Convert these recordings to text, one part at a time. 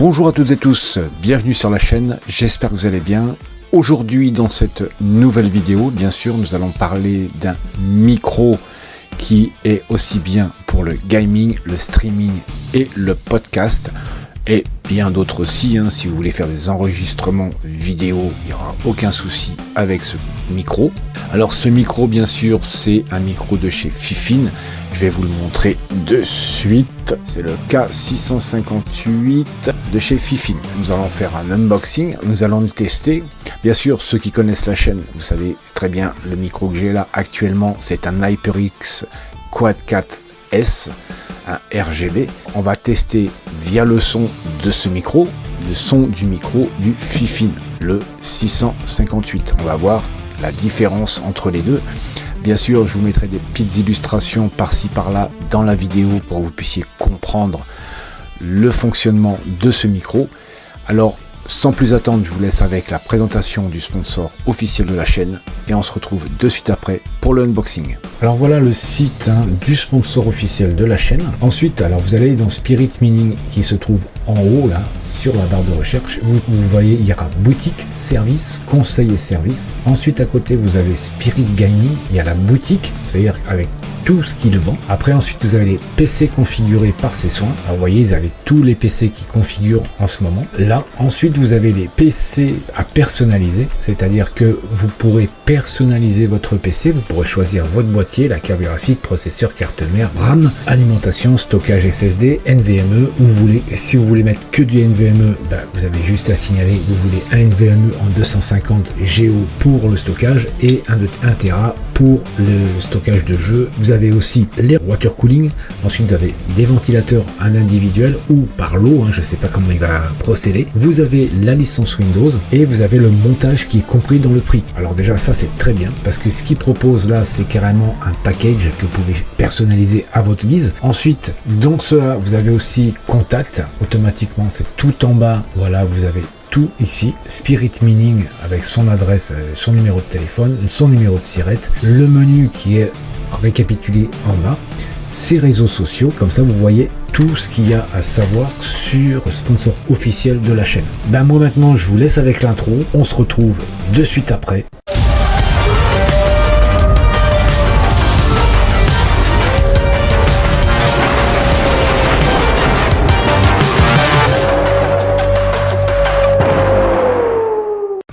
Bonjour à toutes et tous, bienvenue sur la chaîne, j'espère que vous allez bien. Aujourd'hui dans cette nouvelle vidéo, bien sûr, nous allons parler d'un micro qui est aussi bien pour le gaming, le streaming et le podcast. Et bien d'autres aussi, si vous voulez faire des enregistrements vidéo, il n'y aura aucun souci avec ce micro. Alors ce micro, bien sûr, c'est un micro de chez Fifine. Je vais vous le montrer de suite. C'est le K658 de chez Fifine. Nous allons faire un unboxing, nous allons le tester. Bien sûr, ceux qui connaissent la chaîne, vous savez très bien, le micro que j'ai là actuellement, c'est un HyperX Quad 4S. Un RGB. On va tester via le son de ce micro, le son du micro du Fifine, le 658. On va voir la différence entre les deux. Bien sûr, je vous mettrai des petites illustrations par-ci par-là dans la vidéo pour que vous puissiez comprendre le fonctionnement de ce micro. Alors, sans plus attendre, je vous laisse avec la présentation du sponsor officiel de la chaîne et on se retrouve de suite après pour le unboxing. Alors voilà le site du sponsor officiel de la chaîne. Ensuite, alors vous allez dans Spirit Mining qui se trouve en haut là sur la barre de recherche. Vous voyez, il y aura boutique, service, conseil et service. Ensuite à côté vous avez Spirit Gaming, il y a la boutique, c'est-à-dire avec tout ce qu'il vend. Après ensuite vous avez les PC configurés par ses soins. Alors vous voyez, ils avaient tous les PC qui configurent en ce moment. Là, ensuite vous avez les PC à personnaliser, c'est-à-dire que vous pourrez personnaliser votre PC, vous pourrez choisir votre boîtier, la carte graphique, processeur, carte mère, RAM, alimentation, stockage SSD, NVMe, ou vous voulez, si vous voulez mettre que du NVMe, vous avez juste à signaler, vous voulez un NVMe en 250 Go pour le stockage et un 1 Tera pour le stockage de jeux. Vous avez aussi les water cooling. Ensuite, vous avez des ventilateurs en individuel ou par lot, je ne sais pas comment il va procéder. Vous avez la licence Windows et vous avez le montage qui est compris dans le prix. Alors déjà, ça c'est très bien parce que ce qu'il propose là, c'est carrément un package que vous pouvez personnaliser à votre guise. Ensuite, dans cela, vous avez aussi contact automatiquement. C'est tout en bas. Voilà, vous avez tout ici, Spirit Mining avec son adresse, son numéro de téléphone, son numéro de sirette, le menu qui est récapitulé en bas, ses réseaux sociaux, comme ça vous voyez tout ce qu'il y a à savoir sur le sponsor officiel de la chaîne. Moi maintenant je vous laisse avec l'intro, on se retrouve de suite après.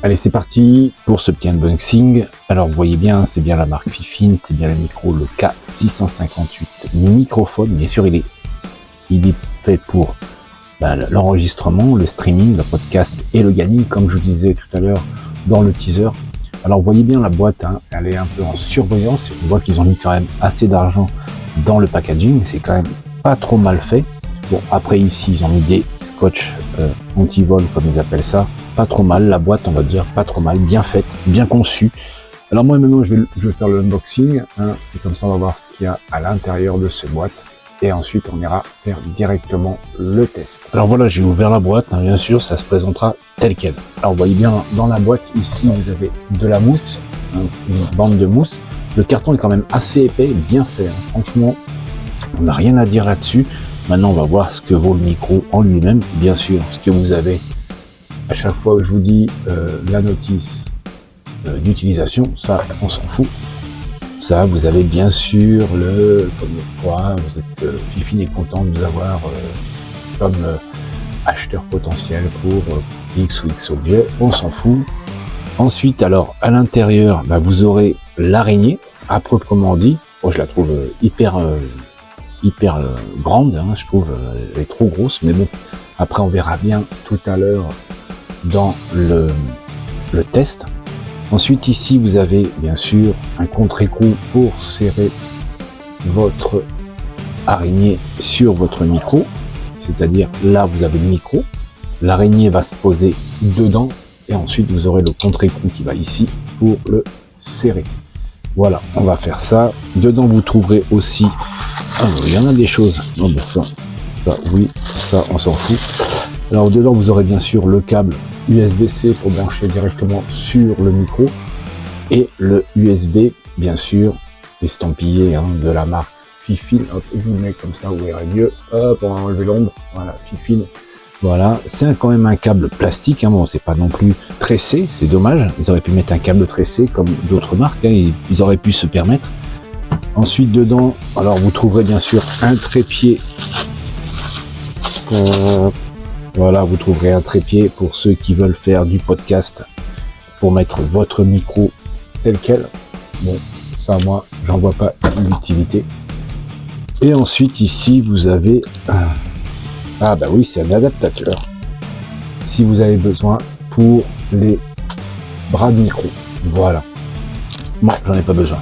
Allez, c'est parti pour ce petit unboxing. Alors, vous voyez bien, c'est bien la marque Fifine, c'est bien le micro, le K658 microphone. Bien sûr, il est fait pour l'enregistrement, le streaming, le podcast et le gaming, comme je vous disais tout à l'heure dans le teaser. Alors, vous voyez bien la boîte, elle est un peu en surbrillance. On voit qu'ils ont mis quand même assez d'argent dans le packaging. C'est quand même pas trop mal fait. Bon, après ici, ils ont mis des scotch anti-vol, comme ils appellent ça. Pas trop mal, la boîte, on va dire, pas trop mal, bien faite, bien conçue. Alors moi, maintenant, je vais faire le unboxing, et comme ça, on va voir ce qu'il y a à l'intérieur de cette boîte. Et ensuite, on ira faire directement le test. Alors voilà, j'ai ouvert la boîte, bien sûr, ça se présentera tel quel. Alors, vous voyez bien, dans la boîte, ici, vous avez de la mousse, une bande de mousse. Le carton est quand même assez épais, bien fait. Franchement, on n'a rien à dire là-dessus. Maintenant, on va voir ce que vaut le micro en lui-même. Bien sûr, ce que vous avez à chaque fois que je vous dis la notice d'utilisation, ça, on s'en fout. Ça, vous avez bien sûr comme quoi vous êtes Fifine est content de vous avoir comme acheteur potentiel pour X ou X objet, on s'en fout. Ensuite, alors, à l'intérieur, vous aurez l'araignée, à proprement dit. Je la trouve hyper grande, je trouve, elle est trop grosse, mais bon, après on verra bien tout à l'heure dans le test. Ensuite ici vous avez bien sûr un contre-écrou pour serrer votre araignée sur votre micro, c'est-à-dire là vous avez le micro, l'araignée va se poser dedans et ensuite vous aurez le contre-écrou qui va ici pour le serrer. Voilà, on va faire ça. Dedans vous trouverez aussi, il y en a des choses, ça oui, ça on s'en fout. Alors dedans vous aurez bien sûr le câble USB-C pour brancher directement sur le micro et le USB bien sûr estampillé de la marque Fifine. Hop, je vous le mets comme ça, vous verrez mieux. Hop, on va enlever l'ombre. Voilà, Fifine Voilà, c'est quand même un câble plastique, hein. Bon, c'est pas non plus tressé, c'est dommage. Ils auraient pu mettre un câble tressé comme d'autres marques, hein, ils auraient pu se permettre. Ensuite, dedans, alors vous trouverez bien sûr un trépied. Voilà, vous trouverez un trépied pour ceux qui veulent faire du podcast, pour mettre votre micro tel quel. Bon, ça, moi, j'en vois pas l'utilité. Et ensuite, ici, vous avez... Ah bah oui, c'est un adaptateur. Si vous avez besoin pour les bras de micro. Voilà. Moi, j'en ai pas besoin.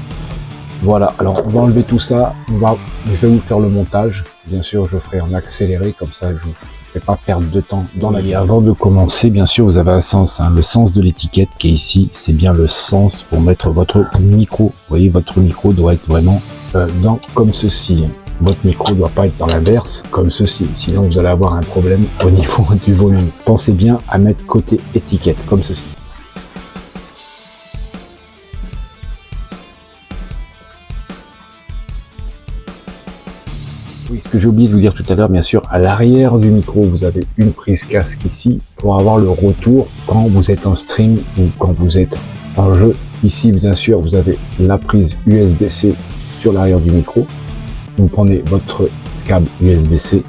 Voilà, alors on va enlever tout ça. Je vais vous faire le montage. Bien sûr, je ferai en accéléré, comme ça, je ne fais pas perdre de temps dans la vie. Avant de commencer, bien sûr, vous avez un sens. Hein, le sens de l'étiquette qui est ici, c'est bien le sens pour mettre votre micro. Vous voyez, votre micro doit être vraiment comme ceci. Votre micro ne doit pas être dans l'inverse, comme ceci. Sinon, vous allez avoir un problème au niveau du volume. Pensez bien à mettre côté étiquette, comme ceci. Oui, ce que j'ai oublié de vous dire tout à l'heure, bien sûr, à l'arrière du micro, vous avez une prise casque ici pour avoir le retour quand vous êtes en stream ou quand vous êtes en jeu. Ici, bien sûr, vous avez la prise USB-C sur l'arrière du micro. Vous prenez votre câble USB-C,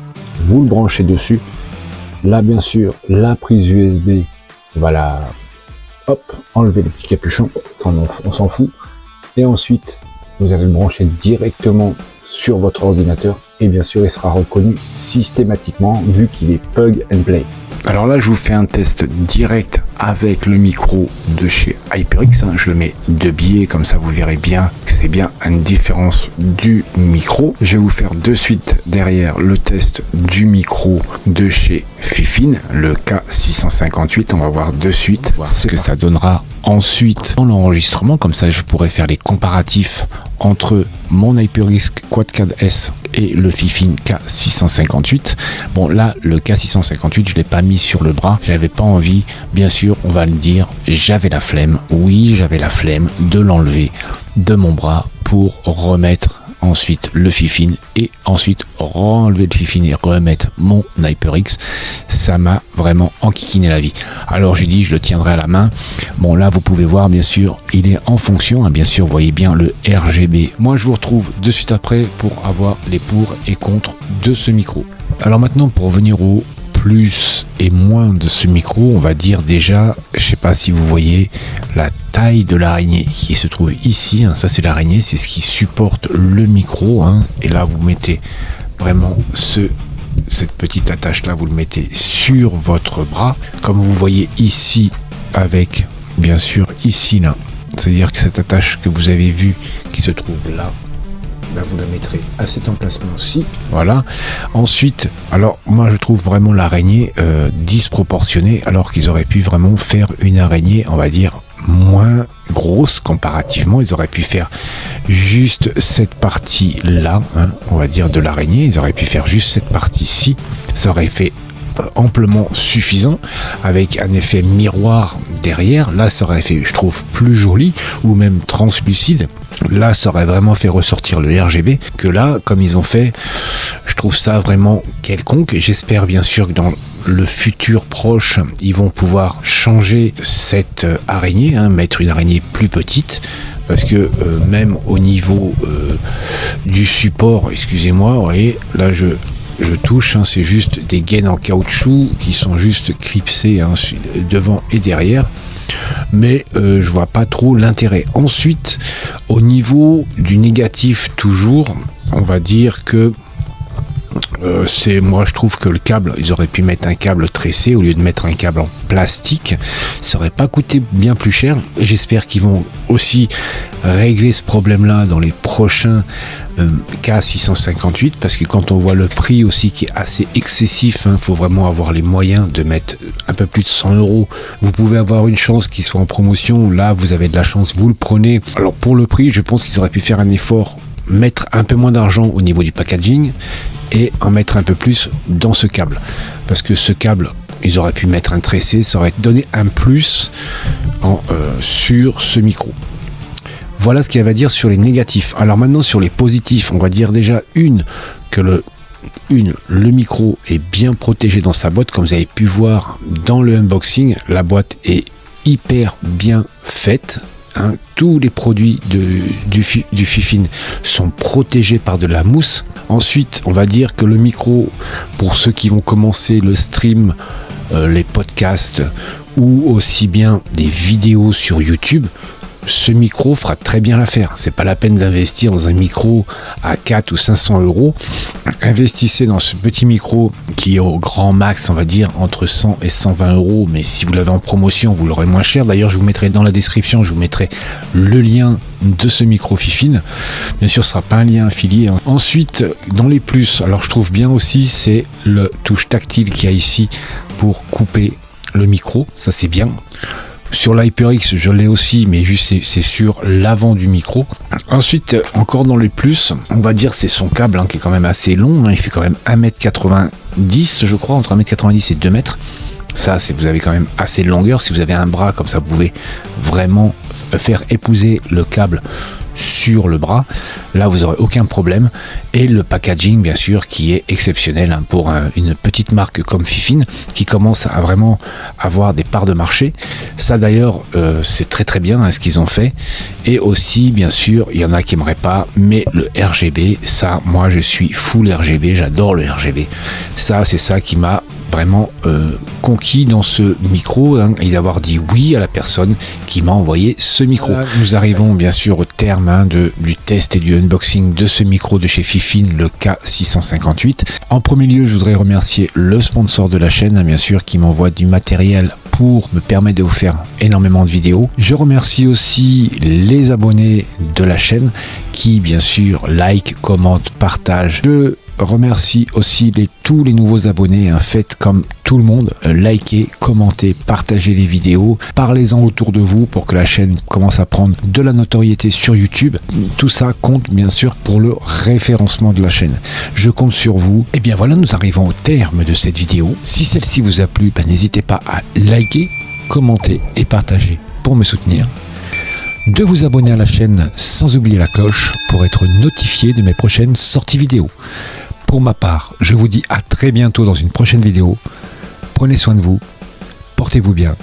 vous le branchez dessus. Là, bien sûr, la prise USB, voilà, hop, enlever les petits capuchons, on s'en fout. Et ensuite, vous allez le brancher directement sur votre ordinateur. Et bien sûr, il sera reconnu systématiquement vu qu'il est plug and play. Alors là, je vous fais un test direct avec le micro de chez HyperX. Je le mets de biais, comme ça vous verrez bien que c'est bien une différence du micro. Je vais vous faire de suite derrière le test du micro de chez Fifine, le K658. On va voir de suite ce que ça donnera ensuite dans l'enregistrement. Comme ça, je pourrai faire les comparatifs entre mon HyperX Quad-Cad S et le Fifine K658. Bon, là, le K658, je l'ai pas mis sur le bras. J'avais pas envie, bien sûr, on va le dire, j'avais la flemme. Oui, j'avais la flemme de l'enlever de mon bras pour remettre ensuite le Fifine et ensuite renlever le Fifine et remettre mon HyperX. Ça m'a vraiment enquiquiné la vie. Alors j'ai dit je le tiendrai à la main. Bon, là vous pouvez voir, bien sûr il est en fonction, hein. Bien sûr vous voyez bien le RGB. Moi je vous retrouve de suite après pour avoir les pour et contre de ce micro. Alors maintenant, pour revenir au plus et moins de ce micro, on va dire déjà, je sais pas si vous voyez la taille de l'araignée qui se trouve ici, hein. Ça c'est l'araignée, c'est ce qui supporte le micro, hein. Et là vous mettez vraiment cette petite attache là, vous le mettez sur votre bras, comme vous voyez ici, avec bien sûr ici là, c'est à dire que cette attache que vous avez vue qui se trouve là, ben vous la mettrez à cet emplacement-ci, voilà. Ensuite, alors moi je trouve vraiment l'araignée disproportionnée, alors qu'ils auraient pu vraiment faire une araignée, on va dire, moins grosse comparativement. Ils auraient pu faire juste cette partie-là, hein, on va dire, de l'araignée. Ils auraient pu faire juste cette partie-ci. Ça aurait fait amplement suffisant, avec un effet miroir derrière. Là, ça aurait fait, je trouve, plus joli, ou même translucide. Là, ça aurait vraiment fait ressortir le RGB, que là, comme ils ont fait, je trouve ça vraiment quelconque. J'espère bien sûr que dans le futur proche, ils vont pouvoir changer cette araignée, hein, mettre une araignée plus petite, parce que même au niveau du support, excusez-moi, vous voyez, là je touche, hein, c'est juste des gaines en caoutchouc qui sont juste clipsées, hein, devant et derrière. Mais je vois pas trop l'intérêt. Ensuite, au niveau du négatif, toujours, on va dire que moi je trouve que le câble, ils auraient pu mettre un câble tressé au lieu de mettre un câble en plastique. Ça aurait pas coûté bien plus cher. J'espère qu'ils vont aussi régler ce problème là dans les prochains K658, parce que quand on voit le prix aussi qui est assez excessif, hein, faut vraiment avoir les moyens de mettre un peu plus de 100 €. Vous pouvez avoir une chance qu'il soit en promotion, là vous avez de la chance, vous le prenez. Alors pour le prix, je pense qu'ils auraient pu faire un effort, mettre un peu moins d'argent au niveau du packaging et en mettre un peu plus dans ce câble, parce que ce câble, ils auraient pu mettre un tressé, ça aurait donné un plus sur ce micro. Voilà ce qu'il y avait à dire sur les négatifs. Alors maintenant sur les positifs, on va dire déjà que le le micro est bien protégé dans sa boîte, comme vous avez pu voir dans le unboxing. La boîte est hyper bien faite. Tous les produits du Fifine sont protégés par de la mousse. Ensuite, on va dire que le micro, pour ceux qui vont commencer le stream, les podcasts ou aussi bien des vidéos sur YouTube, ce micro fera très bien l'affaire. C'est pas la peine d'investir dans un micro à 4 ou 500 euros. Investissez dans ce petit micro qui est au grand max, on va dire, entre 100 et 120 euros. Mais si vous l'avez en promotion, vous l'aurez moins cher. D'ailleurs, je vous mettrai dans la description, je vous mettrai le lien de ce micro Fifine. Bien sûr, ce ne sera pas un lien affilié. Ensuite, dans les plus, alors je trouve bien aussi, c'est le touche tactile qu'il y a ici pour couper le micro. Ça, c'est bien. Sur l'HyperX, je l'ai aussi, mais juste c'est sur l'avant du micro. Ensuite, encore dans les plus, on va dire c'est son câble qui est quand même assez long. Il fait quand même 1m90, je crois, entre 1m90 et 2m. Ça, vous avez quand même assez de longueur. Si vous avez un bras comme ça, vous pouvez vraiment faire épouser le câble sur le bras. Là, vous n'aurez aucun problème. Et le packaging, bien sûr, qui est exceptionnel pour une petite marque comme Fifine, qui commence à vraiment avoir des parts de marché. Ça, d'ailleurs, c'est très très bien ce qu'ils ont fait. Et aussi, bien sûr, il y en a qui n'aimeraient pas, mais le RGB, ça, moi, je suis full RGB. J'adore le RGB. Ça, c'est ça qui m'a vraiment conquis dans ce micro et d'avoir dit oui à la personne qui m'a envoyé ce micro. Voilà, nous arrivons bien sûr au terme du test et du unboxing de ce micro de chez Fifine, le K658. En premier lieu, je voudrais remercier le sponsor de la chaîne, bien sûr, qui m'envoie du matériel pour me permettre de vous faire énormément de vidéos. Je remercie aussi les abonnés de la chaîne qui, bien sûr, like, commentent, partagent. Je remercie aussi tous les nouveaux abonnés. Faites comme tout le monde, likez, commentez, partagez les vidéos, parlez-en autour de vous pour que la chaîne commence à prendre de la notoriété sur YouTube. Tout ça compte bien sûr pour le référencement de la chaîne. Je compte sur vous. Et bien voilà, nous arrivons au terme de cette vidéo. Si celle-ci vous a plu, n'hésitez pas à liker, commenter et partager pour me soutenir. De vous abonner à la chaîne sans oublier la cloche pour être notifié de mes prochaines sorties vidéo. Pour ma part, je vous dis à très bientôt dans une prochaine vidéo. Prenez soin de vous, portez-vous bien